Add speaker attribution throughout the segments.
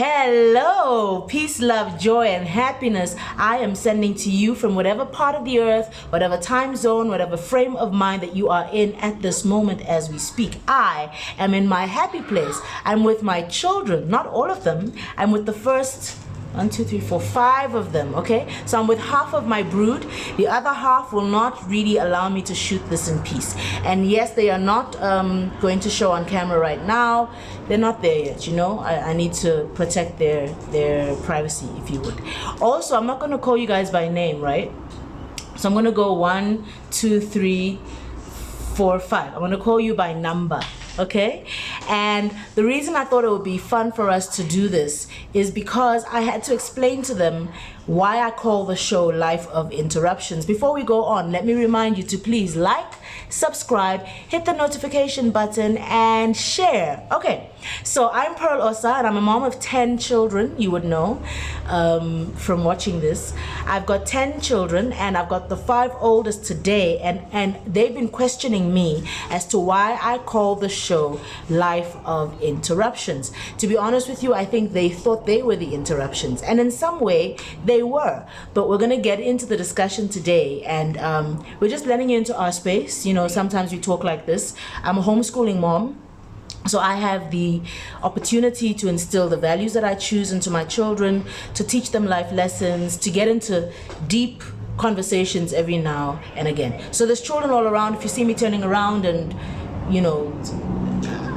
Speaker 1: Hello, peace, love, joy, and happiness. I am sending to you from whatever part of the earth, whatever time zone, whatever frame of mind that you are in at this moment as we speak. I am in my happy place. I'm with my children, not all of them. I'm with the first 1, 2, 3, 4, 5 of them, okay? So I'm with half of my brood. The other half will not really allow me to shoot this in peace. And yes, they are not going to show on camera right now. They're not there yet, you know? I need to protect their privacy, if you would. Also, I'm not gonna call you guys by name, right? So I'm gonna go 1, 2, 3, 4, 5. I'm gonna call you by number. Okay, and the reason I thought it would be fun for us to do this is because I had to explain to them why I call the show Life of Interruptions. Before we go on, let me remind you to please like, subscribe, hit the notification button, and share. Okay, so I'm Pearl Osa, and I'm a mom of 10 children, you would know from watching this. I've got 10 children, and I've got the 5 oldest today, and they've been questioning me as to why I call the show Life of Interruptions. To be honest with you, I think they thought they were the interruptions, and in some way they were, but we're gonna get into the discussion today, and we're just letting you into our space. You know, sometimes we talk like this. I'm a homeschooling mom, so I have the opportunity to instill the values that I choose into my children, to teach them life lessons, to get into deep conversations every now and again. So there's children all around. If you see me turning around and, you know,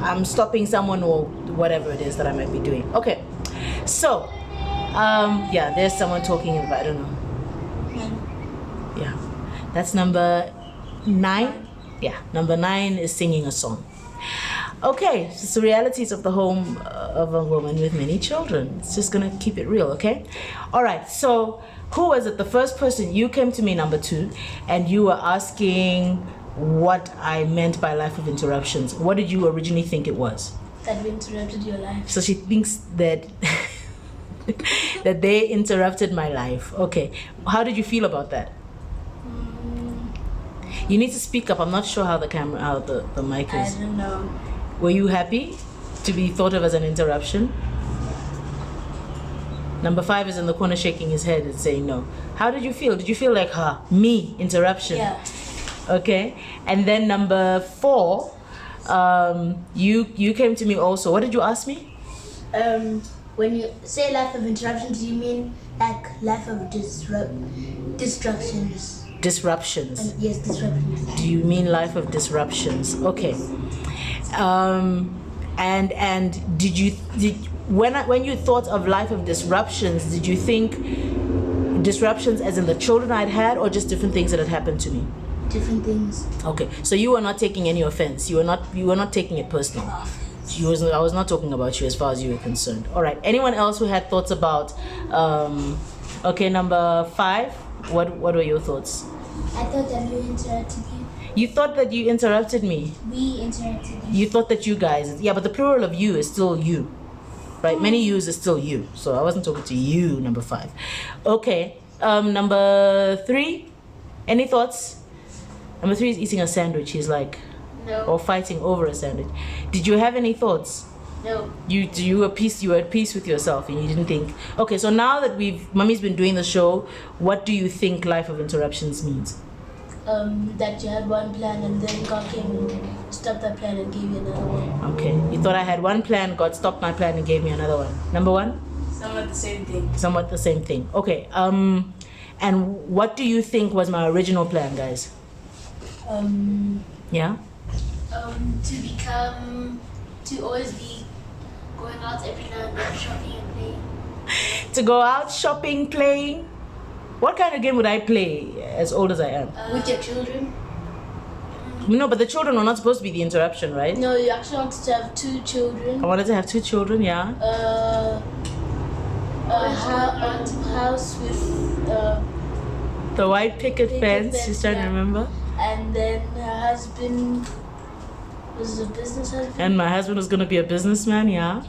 Speaker 1: I'm stopping someone or whatever it is that I might be doing. Okay, so yeah, there's someone talking in the, I don't know. Yeah, that's number 9. Yeah, number 9 is singing a song. Okay, so it's the realities of the home of a woman with many children. It's just gonna keep it real, okay? All right, so who was it? The first person, you came to me, number 2, and you were asking what I meant by Life of Interruptions. What did you originally think it was?
Speaker 2: That we interrupted your life.
Speaker 1: So she thinks that that they interrupted my life. Okay, how did you feel about that? You need to speak up. I'm not sure how the camera, how the mic is.
Speaker 2: I don't know.
Speaker 1: Were you happy to be thought of as an interruption? Number 5 is in the corner shaking his head and saying no. How did you feel? Did you feel like, me, interruption?
Speaker 2: Yeah.
Speaker 1: Okay, and then number 4, you came to me also. What did you ask me?
Speaker 2: When you say life of interruptions, do you mean like life of disruptions?
Speaker 1: Disruptions.
Speaker 2: Yes, disruptions.
Speaker 1: Do you mean life of disruptions? Okay. And when you thought of life of disruptions, did you think disruptions as in the children I'd had, or just different things that had happened to me?
Speaker 2: Different things.
Speaker 1: Okay, so you were not taking any offense. You were not taking it personal. I was not talking about you as far as you were concerned. All right. Anyone else who had thoughts about? Okay, number 5. What were your thoughts?
Speaker 2: I thought that we interrupted you.
Speaker 1: You thought that you interrupted me.
Speaker 2: We interrupted you.
Speaker 1: You thought that you guys. Yeah, but the plural of you is still you, right? Many yous is still you. So I wasn't talking to you, number 5. Okay. Number 3. Any thoughts? Number 3 is eating a sandwich. He's like,
Speaker 2: No.
Speaker 1: or fighting over a sandwich. Did you have any thoughts?
Speaker 2: No.
Speaker 1: You were at peace with yourself, and you didn't think. Okay, so now that Mummy's been doing the show, what do you think Life of Interruptions means?
Speaker 2: That you had one plan and then God came and stopped that plan and gave you another one.
Speaker 1: Okay, you thought I had one plan, God stopped my plan and gave me another one. Number 1?
Speaker 2: Somewhat the same thing.
Speaker 1: Somewhat the same thing. Okay. And what do you think was my original plan, guys? Yeah.
Speaker 2: To always be going out every now and then shopping and playing.
Speaker 1: To go out shopping, playing. What kind of game would I play as old as I am?
Speaker 2: With your children?
Speaker 1: No, but the children are not supposed to be the interruption, right?
Speaker 2: No, you actually wanted to have 2 children.
Speaker 1: I wanted to have 2 children, yeah.
Speaker 2: House with
Speaker 1: The white picket fence, she's trying to remember.
Speaker 2: And then her husband was a business husband.
Speaker 1: And my husband was going to be a businessman, yeah.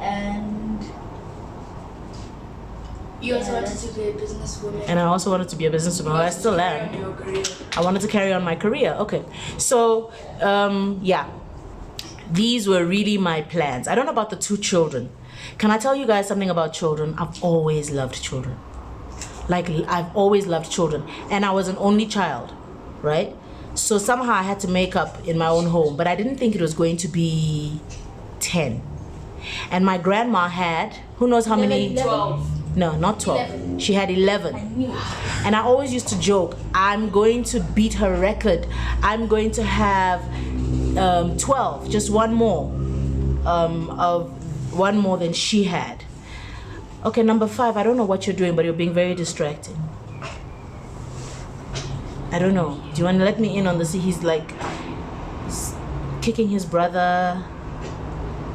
Speaker 2: And you also wanted to be a businesswoman.
Speaker 1: And I also wanted to be a businesswoman. I still am. I wanted to carry on my career. Okay. So, yeah. These were really my plans. I don't know about the 2 children. Can I tell you guys something about children? I've always loved children. Like, I've always loved children. And I was an only child, right? So somehow I had to make up in my own home, but I didn't think it was going to be 10. And my grandma had, who knows how many?
Speaker 2: 12.
Speaker 1: No, not 12.
Speaker 2: 11.
Speaker 1: She had 11. And I always used to joke, I'm going to beat her record. I'm going to have 12, just one more, of one more than she had. Okay, number 5, I don't know what you're doing, but you're being very distracting. I don't know. Do you want to let me in on this? He's like kicking his brother.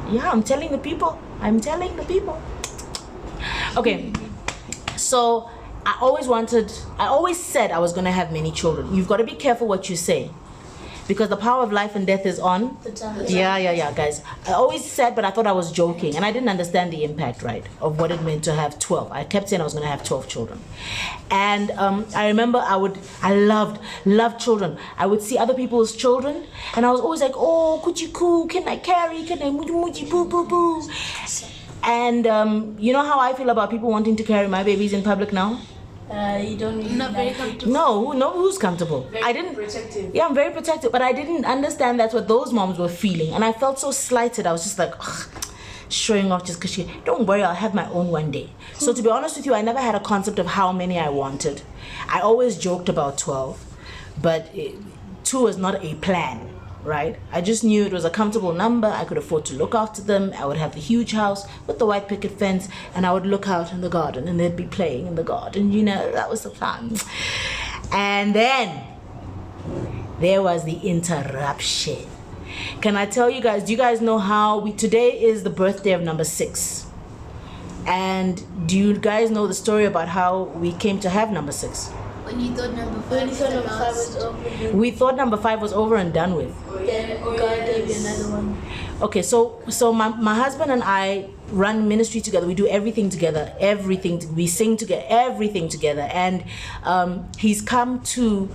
Speaker 1: Yeah, I'm telling the people. Okay, so I always said I was going to have many children. You've got to be careful what you say, because the power of life and death is on. Yeah, guys. I always said, but I thought I was joking, and I didn't understand the impact, right, of what it meant to have 12. I kept saying I was going to have 12 children. And I remember I loved children. I would see other people's children, and I was always like, oh, kuchi ku, can I carry? Can I muji boo boo boo? And you know how I feel about people wanting to carry my babies in public now?
Speaker 2: You don't really
Speaker 3: Not very
Speaker 2: like
Speaker 3: comfortable.
Speaker 1: No, who's comfortable? I didn't.
Speaker 3: Protective.
Speaker 1: Yeah, I'm very protective, but I didn't understand that's what those moms were feeling, and I felt so slighted. I was just like, ugh, showing off just because don't worry, I'll have my own one day. So to be honest with you, I never had a concept of how many I wanted. I always joked about 12, but 2 was not a plan, right? I just knew it was a comfortable number. I could afford to look after them. I would have the huge house with the white picket fence, and I would look out in the garden, and they'd be playing in the garden. You know, that was the plan. And then there was the interruption. Can I tell you guys, do you guys know how today is the birthday of number 6? And do you guys know the story about how we came to have number 6?
Speaker 3: When you thought number 5
Speaker 2: When you
Speaker 3: was
Speaker 2: thought
Speaker 3: the
Speaker 2: number 5
Speaker 3: last.
Speaker 2: was over,
Speaker 1: We thought number 5 was over and done with.
Speaker 2: then God gave you another one.
Speaker 1: Okay, so my husband and I run ministry together. We do everything together. We sing together, everything together. And he's come to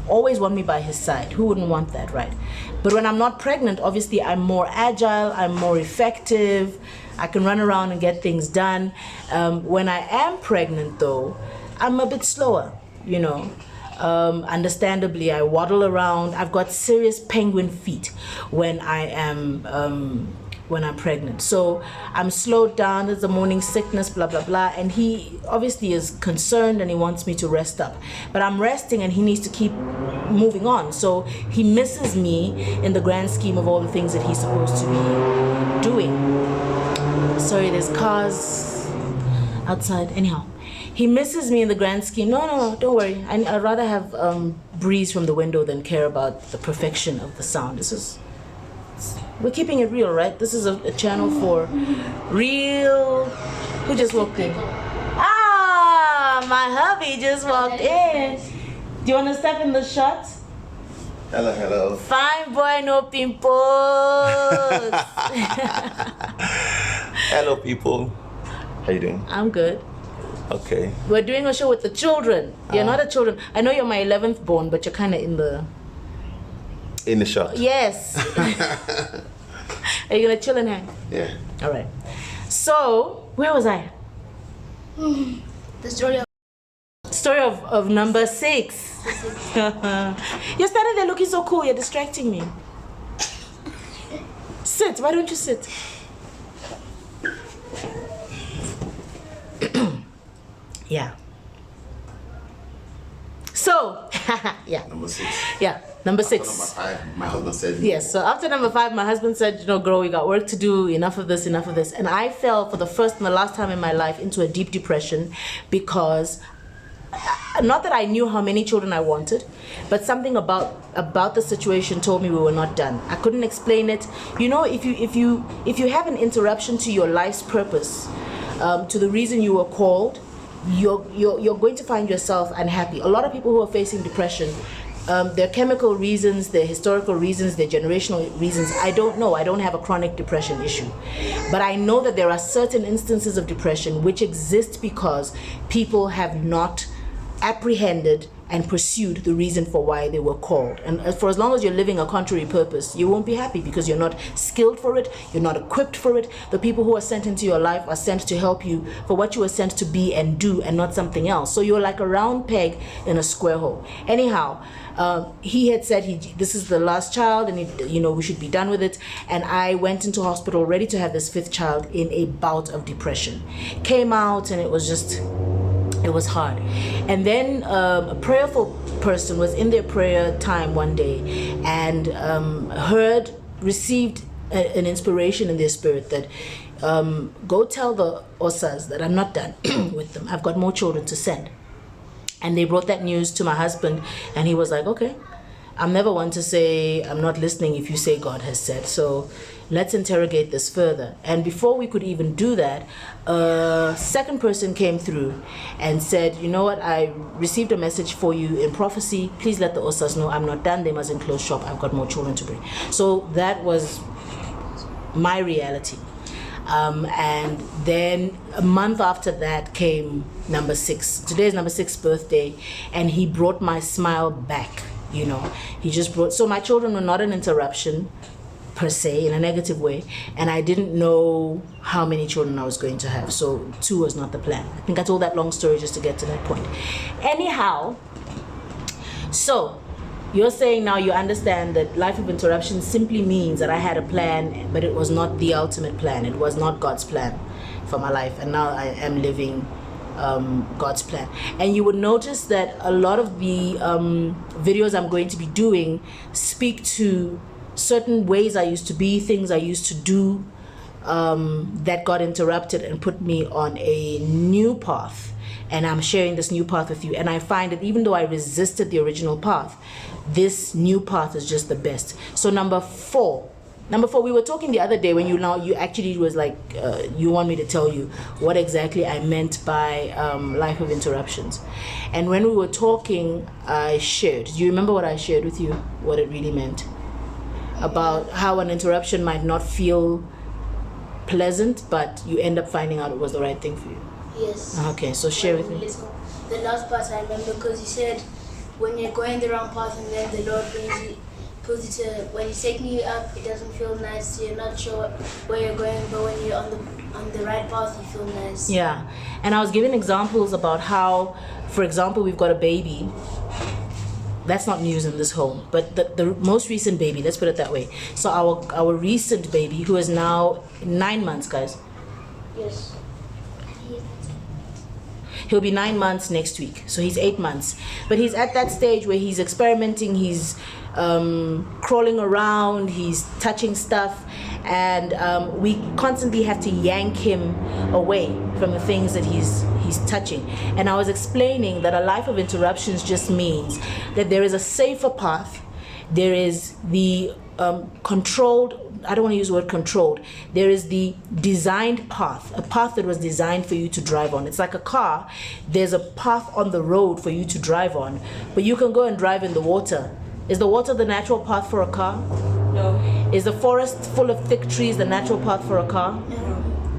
Speaker 1: always want me by his side. Who wouldn't want that, right? But when I'm not pregnant, obviously I'm more agile, I'm more effective, I can run around and get things done. When I am pregnant though, I'm a bit slower, you know. Understandably, I waddle around. I've got serious penguin feet when I'm pregnant. So I'm slowed down. There's a morning sickness, blah, blah, blah. And he obviously is concerned and he wants me to rest up. But I'm resting and he needs to keep moving on. So he misses me in the grand scheme of all the things that he's supposed to be doing. Sorry, there's cars outside. Anyhow. He misses me in the grand scheme. No, don't worry. I'd rather have breeze from the window than care about the perfection of the sound. We're keeping it real, right? This is a channel for real. Who just walked in? Ah, my hubby just walked in. Do you want to step in the shot?
Speaker 4: Hello.
Speaker 1: Fine boy, no pimples.
Speaker 4: Hello, people. How you doing?
Speaker 1: I'm good.
Speaker 4: Okay.
Speaker 1: We're doing a show with the children. You're not a children. I know you're my 11th born, but you're kind of in the
Speaker 4: shot.
Speaker 1: Yes. Are you gonna chill and hang?
Speaker 4: Yeah.
Speaker 1: All right. So where was I?
Speaker 3: The story
Speaker 1: of number 6. You're standing there looking so cool. You're distracting me. Sit. Why don't you sit? Yeah. So, yeah.
Speaker 4: Number 6.
Speaker 1: Yeah, number 6.
Speaker 4: Number 5. My husband said.
Speaker 1: Yes, so after number 5, my husband said, girl, we got work to do, enough of this. And I fell for the first and the last time in my life into a deep depression because, not that I knew how many children I wanted, but something about the situation told me we were not done. I couldn't explain it. You know, if you have an interruption to your life's purpose, to the reason you were called, you're going to find yourself unhappy. A lot of people who are facing depression, there are chemical reasons, there are historical reasons, there are generational reasons. I don't know. I don't have a chronic depression issue. But I know that there are certain instances of depression which exist because people have not apprehended and pursued the reason for why they were called. And for as long as you're living a contrary purpose, you won't be happy because you're not skilled for it, you're not equipped for it. The people who are sent into your life are sent to help you for what you were sent to be and do, and not something else. So you're like a round peg in a square hole. Anyhow, he had said this is the last child, and we should be done with it. And I went into hospital ready to have this 5th child in a bout of depression. Came out, and it was hard. And then a prayerful person was in their prayer time one day and received an inspiration in their spirit that go tell the Osas that I'm not done with them. I've got more children to send. And they brought that news to my husband, and he was like, okay, I'm never one to say I'm not listening if you say God has said. So let's interrogate this further. And before we could even do that, a second person came through and said, you know what, I received a message for you in prophecy. Please let the Osas know I'm not done. They mustn't close shop. I've got more children to bring. So that was my reality. And then a month after that came number 6. Today is number 6's birthday, and he brought my smile back. He just brought, so my children were not an interruption per se in a negative way, and I didn't know how many children I was going to have, so 2 was not the plan. I think I told that long story just to get to that point. Anyhow, so you're saying now you understand that life of interruption simply means that I had a plan, but it was not the ultimate plan. It was not God's plan for my life, and now I am living God's plan. And you would notice that a lot of the videos I'm going to be doing speak to certain ways I used to be, things I used to do that got interrupted and put me on a new path. And I'm sharing this new path with you. And I find that even though I resisted the original path, this new path is just the best. So number four, we were talking the other day when you actually was like, you want me to tell you what exactly I meant by life of interruptions. And when we were talking, I shared. Do you remember what I shared with you? What it really meant? About how an interruption might not feel pleasant, but you end up finding out it was the right thing for you.
Speaker 2: Yes.
Speaker 1: Okay, so share with me.
Speaker 2: The last part I remember, because he said when you're going the wrong path and then the Lord pulls you to, when he's taking you up, it doesn't feel nice, so you're not sure where you're going, but when you're on the right path, you feel nice.
Speaker 1: Yeah, and I was giving examples about how, for example, we've got a baby. That's not news in this home, but the most recent baby, let's put it that way. So our recent baby, who is now 9 months, guys.
Speaker 2: Yes.
Speaker 1: He'll be 9 months next week, so he's 8 months. But he's at that stage where he's experimenting, he's crawling around, he's touching stuff, and we constantly have to yank him away from the things that he's touching. And I was explaining that a life of interruptions just means that there is a safer path, there is the controlled, I don't want to use the word controlled, there is the designed path, a path that was designed for you to drive on. It's like a car, there's a path on the road for you to drive on, but you can go and drive in the water. Is the water the natural path for a car?
Speaker 3: No.
Speaker 1: Is the forest full of thick trees the natural path for a car?
Speaker 2: No.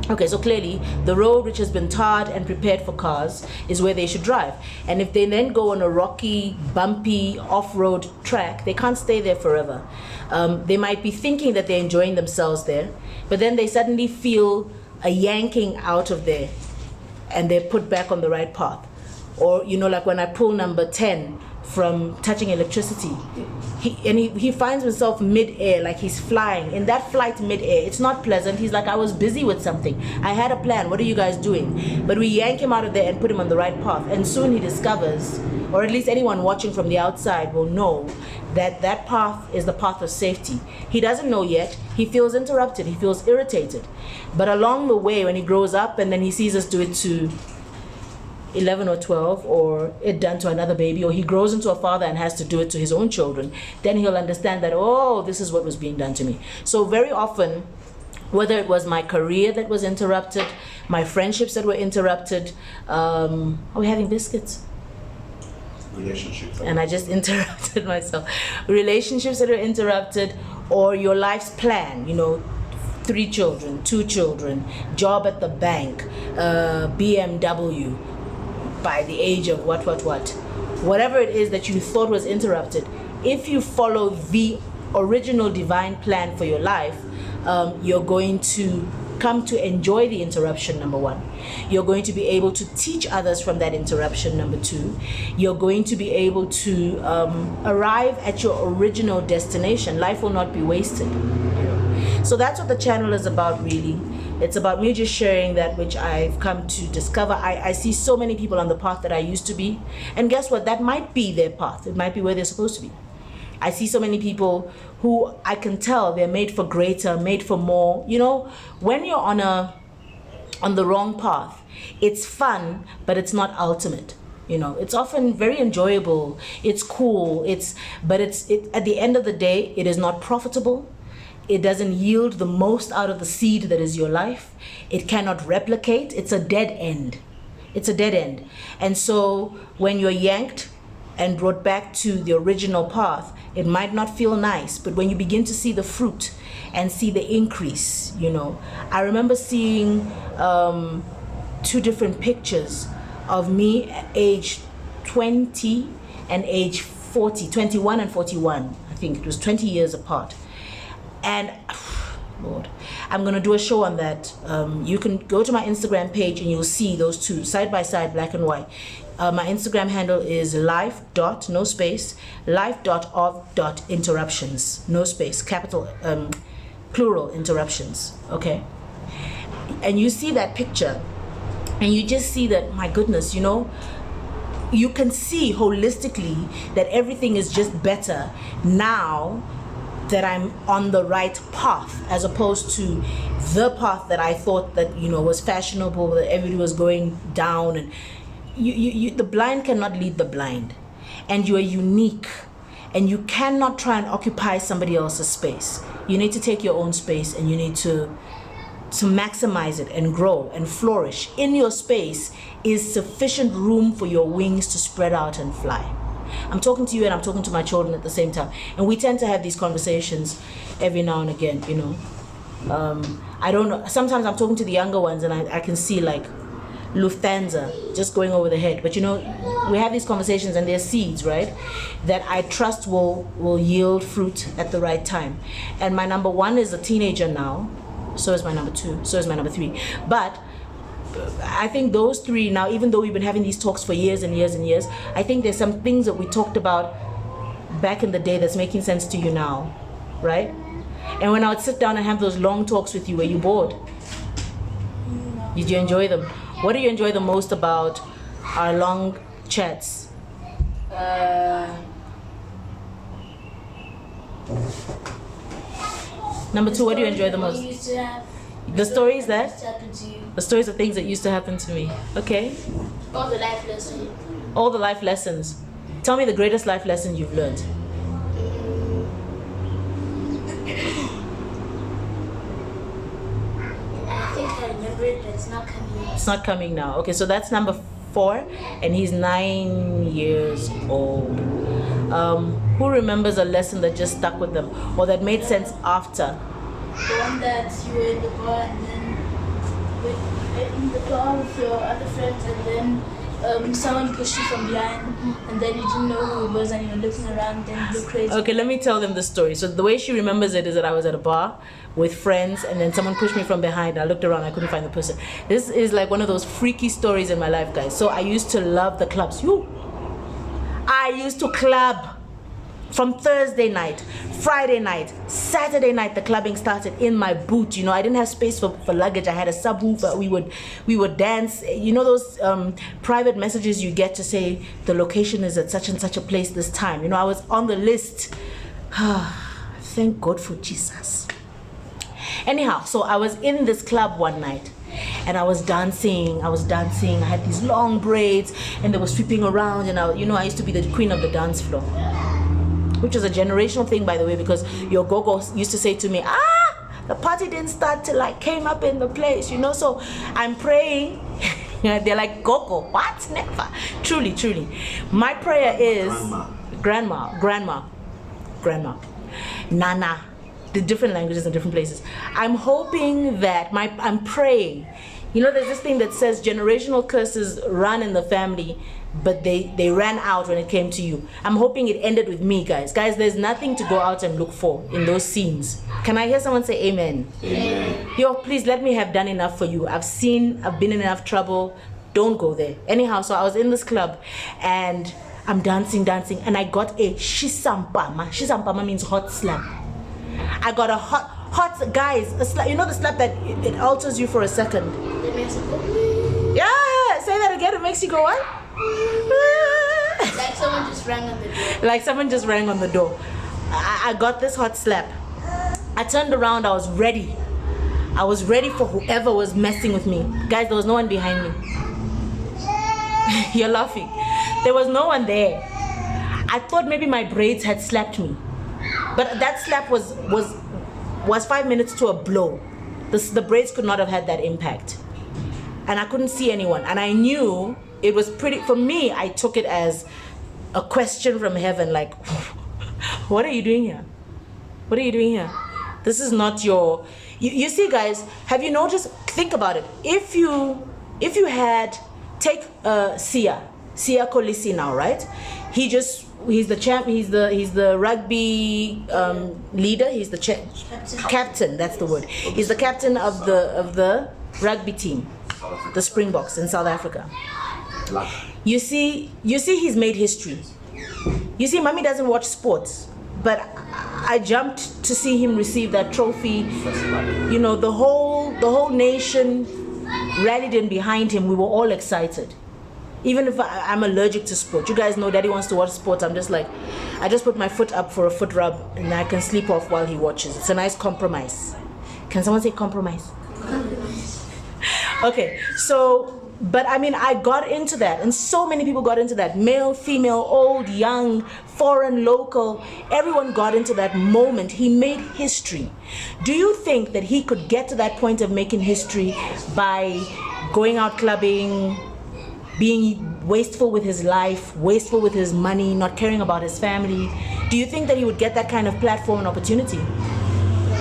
Speaker 1: Okay, so clearly the road which has been tarred and prepared for cars is where they should drive. And if they then go on a rocky, bumpy, off-road track, they can't stay there forever. They might be thinking that they're enjoying themselves there, but then they suddenly feel a yanking out of there and they're put back on the right path. Or, like when I pull number 10 from touching electricity, he finds himself mid-air, like he's flying. In that flight mid-air, it's not pleasant. He's like, I was busy with something. I had a plan. What are you guys doing? But we yank him out of there and put him on the right path. And soon he discovers, or at least anyone watching from the outside will know, that that path is the path of safety. He doesn't know yet. He feels interrupted. He feels irritated. But along the way, when he grows up and then he sees us do it to 11 or 12, or it done to another baby, or he grows into a father and has to do it to his own children, then he'll understand that, oh, this is what was being done to me. So very often, whether it was my career that was interrupted, my friendships that were interrupted, are we having biscuits?
Speaker 4: Relationships.
Speaker 1: And I just interrupted myself. Relationships that are interrupted, or your life's plan, 3 children, 2 children, job at the bank, BMW, by the age of whatever it is that you thought was interrupted, if you follow the original divine plan for your life, you're going to come to enjoy the interruption, number one. You're going to be able to teach others from that interruption, number two. You're going to be able to arrive at your original destination. Life will not be wasted. So that's what the channel is about, really. It's about me just sharing that which I've come to discover. I see so many people on the path that I used to be. And guess what? That might be their path. It might be where they're supposed to be. I see so many people who I can tell they're made for greater, made for more. You know, when you're on the wrong path, it's fun, but it's not ultimate. You know, it's often very enjoyable. It's cool. But at the end of the day, it is not profitable. It doesn't yield the most out of the seed that is your life. It cannot replicate. It's a dead end. It's a dead end. And so when you're yanked and brought back to the original path, it might not feel nice, but when you begin to see the fruit and see the increase, you know. I remember seeing 2 different pictures of me at age 20 and age 40, 21 and 41. I think it was 20 years apart. And Lord, I'm gonna do a show on that. You can go to my Instagram page and you'll see those 2 side by side, black and white. My Instagram handle is life.no space life.of.interruptions, no space, capital plural interruptions. Okay, and you see that picture and you just see that, my goodness, you know, you can see holistically that everything is just better now that I'm on the right path, as opposed to the path that I thought that, you know, was fashionable, that everybody was going down. And you the blind cannot lead the blind, and you are unique, and you cannot try and occupy somebody else's space. You need to take your own space, and you need to maximize it and grow and flourish. In your space is sufficient room for your wings to spread out and fly. I'm talking to you and I'm talking to my children at the same time, and we tend to have these conversations every now and again, you know. I don't know, sometimes I'm talking to the younger ones and I can see like Lufthansa just going over the head, but you know, we have these conversations and they're seeds, right, that I trust will yield fruit at the right time. And my number 1 is a teenager now, so is my number 2, so is my number 3. But I think those 3 now, even though we've been having these talks for years and years and years, I think there's some things that we talked about back in the day that's making sense to you now, right? And when I would sit down and have those long talks with you, were you bored? Did you enjoy them? What do you enjoy the most about our long chats? Number 2, what do you enjoy the most? The stories that? The stories of things that used to happen to me. Okay.
Speaker 2: All the life lessons.
Speaker 1: All the life lessons. Tell me the greatest life lesson you've learned.
Speaker 2: I think I remember it, but it's not coming.
Speaker 1: It's not coming now. Okay, so that's number 4, and he's 9 years old. Who remembers a lesson that just stuck with them, or that made sense after?
Speaker 3: The one that you were in the bar and then in the bar with your other friends, and then someone pushed you from behind, and then you didn't know who it was, and you were looking around and you looked crazy.
Speaker 1: Okay, let me tell them the story. So the way she remembers it is that I was at a bar with friends, and then someone pushed me from behind. I looked around, I couldn't find the person. This is like one of those freaky stories in my life, guys. So I used to love the clubs. I used to club from Thursday night, Friday night, Saturday night. The clubbing started in my boot. You know, I didn't have space for luggage. I had a subwoofer. We would dance. You know those private messages you get to say the location is at such and such a place this time. You know, I was on the list. Thank God for Jesus. Anyhow, so I was in this club one night, and I was dancing. I had these long braids, and they were sweeping around, and I used to be the queen of the dance floor. Which is a generational thing, by the way, because your gogo used to say to me, the party didn't start till I came up in the place, you know. So I'm praying. They're like, gogo, what? Never. Truly. My prayer is grandma, nana, the different languages in different places. I'm hoping that I'm praying You know, there's this thing that says generational curses run in the family, but they ran out when it came to you. I'm hoping it ended with me, guys. Guys, there's nothing to go out and look for in those scenes. Can I hear someone say amen? Amen. Yo, please let me have done enough for you. I've been in enough trouble. Don't go there. Anyhow, so I was in this club and I'm dancing, and I got a shisampama. Shisampama means hot slap. I got a hot, guys, a slap. You know the slap that it alters you for a second?
Speaker 2: It makes you go.
Speaker 1: Yeah, say that again. It makes you go what?
Speaker 2: Like someone just rang on the door.
Speaker 1: Like someone just rang on the door. I got this hot slap. I turned around. I was ready. I was ready for whoever was messing with me. Guys, there was no one behind me. You're laughing. There was no one there. I thought maybe my braids had slapped me. But that slap was 5 minutes to a blow. The braids could not have had that impact. And I couldn't see anyone. And I knew it was pretty, for me, I took it as a question from heaven, like, what are you doing here? What are you doing here? This is not your, you see guys, have you noticed, think about it. If you had, take Sia Kolisi now, right? He's the champ, he's the rugby leader, he's the captain, that's the word. He's the captain of the rugby team, the Springboks in South Africa. You see he's made history. You see, Mommy doesn't watch sports, but I jumped to see him receive that trophy. You know, the whole nation rallied in behind him. We were all excited. Even if I'm allergic to sport. You guys know Daddy wants to watch sports. I'm just like, I just put my foot up for a foot rub and I can sleep off while he watches. It's a nice compromise. Can someone say compromise? Okay, so, but I mean, I got into that, and so many people got into that. Male, female, old, young, foreign, local. Everyone got into that moment. He made history. Do you think that he could get to that point of making history by going out clubbing, being wasteful with his life, wasteful with his money, not caring about his family? Do you think that he would get that kind of platform and opportunity?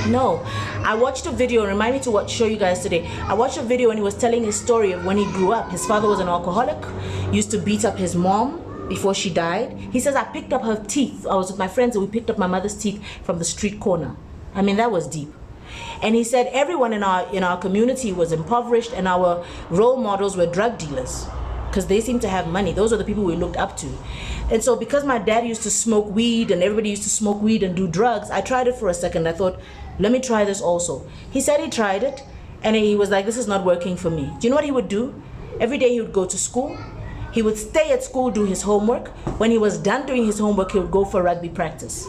Speaker 1: No. I watched a video, remind me to show you guys today. I watched a video and he was telling his story of when he grew up. His father was an alcoholic, used to beat up his mom before she died. He says, I picked up her teeth. I was with my friends and we picked up my mother's teeth from the street corner. I mean, that was deep. And he said everyone in our community was impoverished and our role models were drug dealers, because they seemed to have money. Those are the people we looked up to. And so because my dad used to smoke weed and everybody used to smoke weed and do drugs, I tried it for a second. I thought, let me try this also. He said he tried it and he was like, this is not working for me. Do you know what he would do? Every day he would go to school. He would stay at school, do his homework. When he was done doing his homework, he would go for rugby practice.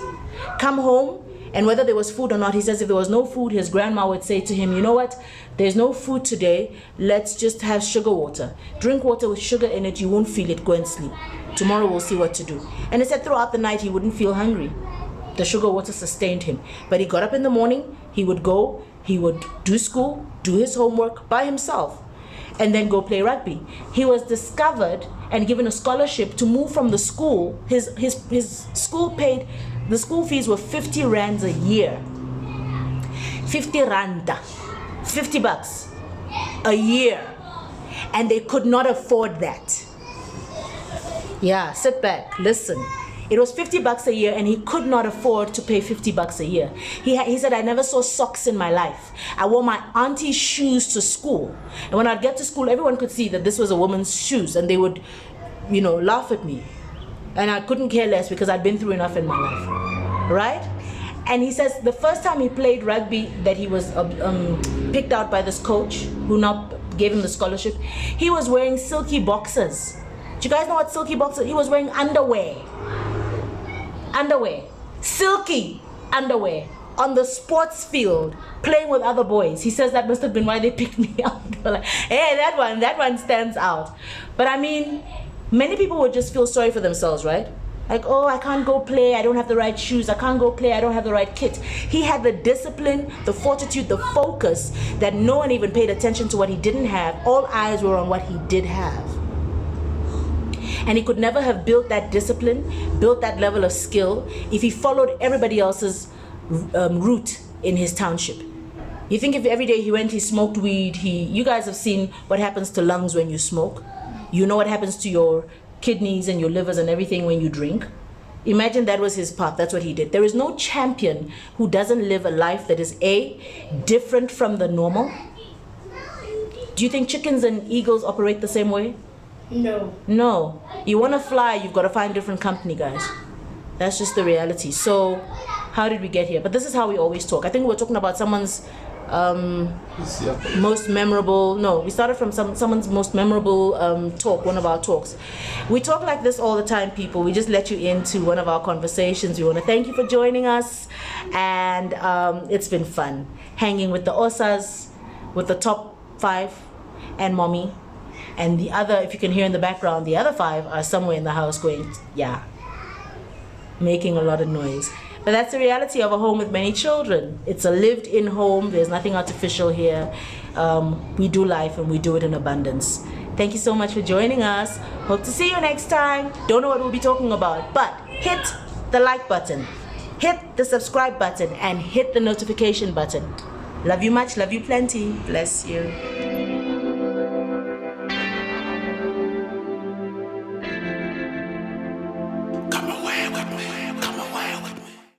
Speaker 1: Come home, and whether there was food or not, he says if there was no food, his grandma would say to him, you know what, there's no food today, let's just have sugar water. Drink water with sugar in it, you won't feel it, go and sleep. Tomorrow we'll see what to do. And he said throughout the night he wouldn't feel hungry. The sugar water sustained him. But he got up in the morning, he would go, he would do school, do his homework by himself, and then go play rugby. He was discovered and given a scholarship to move from the school. His school paid, the school fees were 50 rands a year. 50 rand, 50 bucks a year. And they could not afford that. Yeah, sit back, listen. It was 50 bucks a year and he could not afford to pay 50 bucks a year. He said, I never saw socks in my life. I wore my auntie's shoes to school. And when I'd get to school, everyone could see that this was a woman's shoes and they would, you know, laugh at me. And I couldn't care less because I'd been through enough in my life, right? And he says the first time he played rugby that he was picked out by this coach who now gave him the scholarship, he was wearing silky boxers. Do you guys know what silky boxers? He was wearing underwear. Underwear. Silky underwear. On the sports field, playing with other boys. He says that must have been why they picked me out. Like, hey, that one stands out. But I mean, many people would just feel sorry for themselves, right? Like, oh, I can't go play, I don't have the right shoes, I can't go play, I don't have the right kit. He had the discipline, the fortitude, the focus that no one even paid attention to what he didn't have. All eyes were on what he did have. And he could never have built that discipline, built that level of skill if he followed everybody else's route in his township. You think if every day he went, he smoked weed, you guys have seen what happens to lungs when you smoke. You know what happens to your kidneys and your livers and everything when you drink. Imagine that was his path. That's what he did. There is no champion who doesn't live a life that is different from the normal. Do you think chickens and eagles operate the same way?
Speaker 2: No.
Speaker 1: No. You want to fly, you've got to find different company, guys. That's just the reality. So how did we get here? But this is how we always talk. I think we're talking about someone's most memorable. No, we started from someone's most memorable talk, one of our talks. We talk like this all the time, people. We just let you into one of our conversations. We want to thank you for joining us, and it's been fun hanging with the Osas, with the top 5, and mommy, and the other. If you can hear in the background, the other 5 are somewhere in the house going, yeah, making a lot of noise. But that's the reality of a home with many children. It's a lived-in home. There's nothing artificial here. We do life and we do it in abundance. Thank you so much for joining us. Hope to see you next time. Don't know what we'll be talking about, but hit the like button, hit the subscribe button, and hit the notification button. Love you much, love you plenty. Bless you.
Speaker 4: Come away with me.